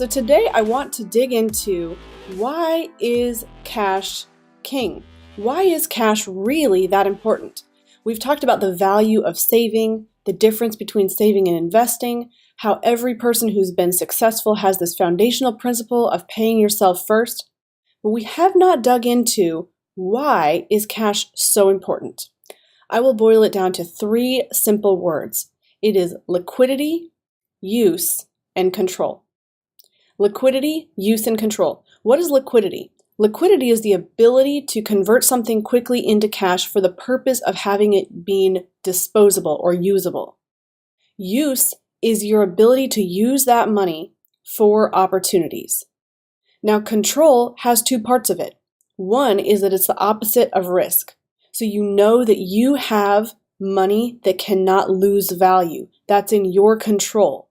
So today I want to dig into why is cash king? Why is cash really that important? We've talked about the value of saving, the difference between saving and investing, how every person who's been successful has this foundational principle of paying yourself first, but we have not dug into why is cash so important. I will boil it down to three simple words. It is liquidity, use, and control. Liquidity, use, and control. What is liquidity? Liquidity is the ability to convert something quickly into cash for the purpose of having it being disposable or usable. Use is your ability to use that money for opportunities. Now, control has two parts of it. One is that it's the opposite of risk. So you know that you have money that cannot lose value. That's in your control.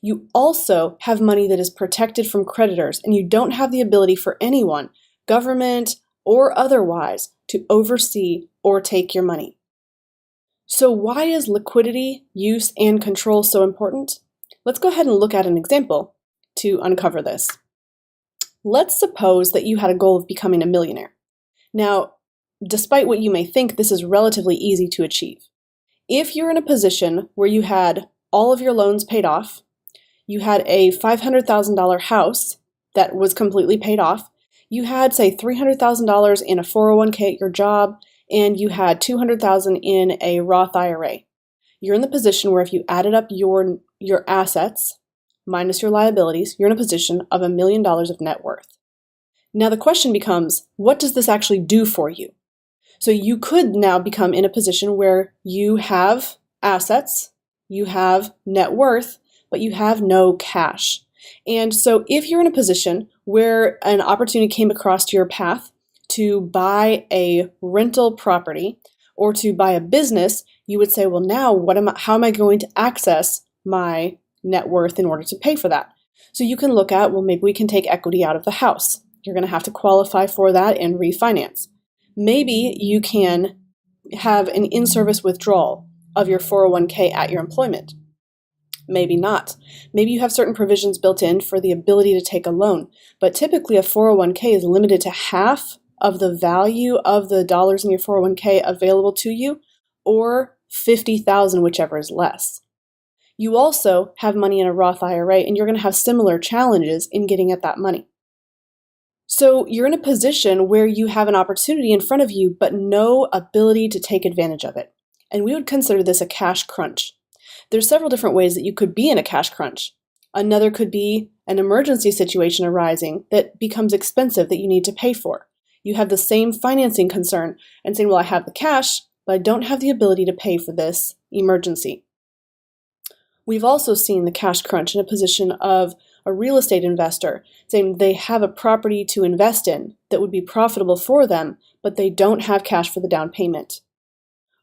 You also have money that is protected from creditors, and you don't have the ability for anyone, government or otherwise, to oversee or take your money. So why is liquidity, use, and control so important? Let's go ahead and look at an example to uncover this. Let's suppose that you had a goal of becoming a millionaire. Now, despite what you may think, this is relatively easy to achieve. If you're in a position where you had all of your loans paid off, you had a $500,000 house that was completely paid off, you had, say, $300,000 in a 401k at your job, and you had $200,000 in a Roth IRA. You're in the position where if you added up your assets minus your liabilities, you're in a position of $1 million of net worth. Now the question becomes, what does this actually do for you? So you could now become in a position where you have assets, you have net worth, but you have no cash. And so if you're in a position where an opportunity came across your path to buy a rental property or to buy a business, you would say, well, now how am I going to access my net worth in order to pay for that? So you can look at, well, maybe we can take equity out of the house. You're going to have to qualify for that and refinance. Maybe you can have an in-service withdrawal of your 401k at your employment. Maybe not. Maybe you have certain provisions built in for the ability to take a loan, but typically a 401k is limited to half of the value of the dollars in your 401k available to you, or $50,000, whichever is less. You also have money in a Roth IRA, and you're going to have similar challenges in getting at that money. So you're in a position where you have an opportunity in front of you, but no ability to take advantage of it. And we would consider this a cash crunch. There's several different ways that you could be in a cash crunch. Another could be an emergency situation arising that becomes expensive that you need to pay for. You have the same financing concern and saying, well, I have the cash, but I don't have the ability to pay for this emergency. We've also seen the cash crunch in a position of a real estate investor saying they have a property to invest in that would be profitable for them, but they don't have cash for the down payment.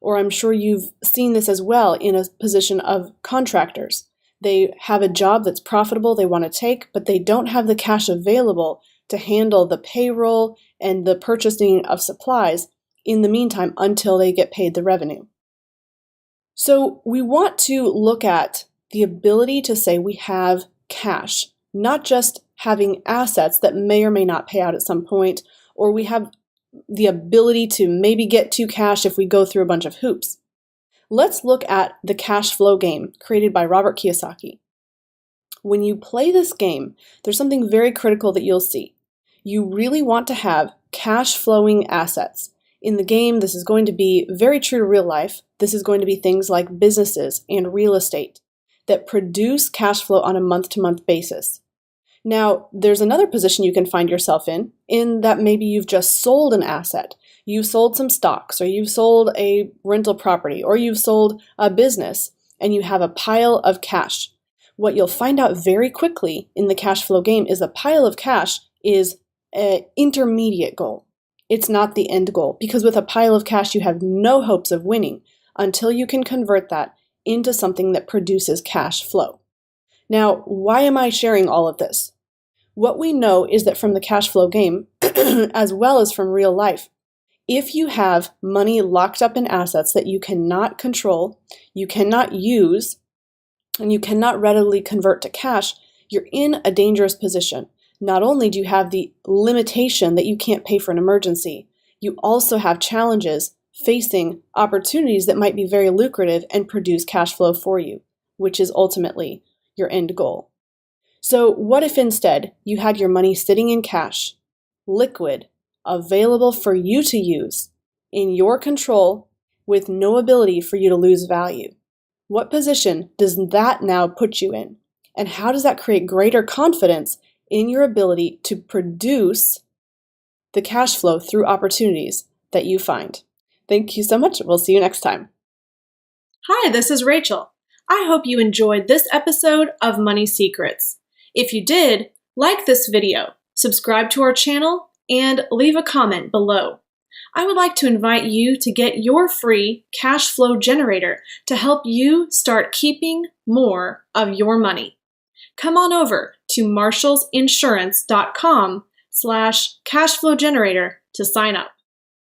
Or I'm sure you've seen this as well in a position of contractors. They have a job that's profitable they want to take, but they don't have the cash available to handle the payroll and the purchasing of supplies in the meantime until they get paid the revenue. So we want to look at the ability to say we have cash, not just having assets that may or may not pay out at some point, or we have the ability to maybe get to cash if we go through a bunch of hoops. Let's look at the cash flow game created by Robert Kiyosaki. When you play this game, there's something very critical that you'll see. You really want to have cash flowing assets. In the game, this is going to be very true to real life. This is going to be things like businesses and real estate that produce cash flow on a month-to-month basis. Now, there's another position you can find yourself in that maybe you've just sold an asset. You've sold some stocks, or you've sold a rental property, or you've sold a business, and you have a pile of cash. What you'll find out very quickly in the cash flow game is a pile of cash is an intermediate goal. It's not the end goal, because with a pile of cash, you have no hopes of winning until you can convert that into something that produces cash flow. Now, why am I sharing all of this? What we know is that from the cash flow game, as well as from real life, if you have money locked up in assets that you cannot control, you cannot use, and you cannot readily convert to cash, you're in a dangerous position. Not only do you have the limitation that you can't pay for an emergency, you also have challenges facing opportunities that might be very lucrative and produce cash flow for you, which is ultimately your end goal. So what if instead you had your money sitting in cash, liquid, available for you to use, in your control, with no ability for you to lose value? What position does that now put you in? And how does that create greater confidence in your ability to produce the cash flow through opportunities that you find? Thank you so much. We'll see you next time. Hi, this is Rachel. I hope you enjoyed this episode of Money Secrets. If you did, like this video, subscribe to our channel, and leave a comment below. I would like to invite you to get your free cash flow generator to help you start keeping more of your money. Come on over to marshallsinsurance.com/cashflowgenerator to sign up.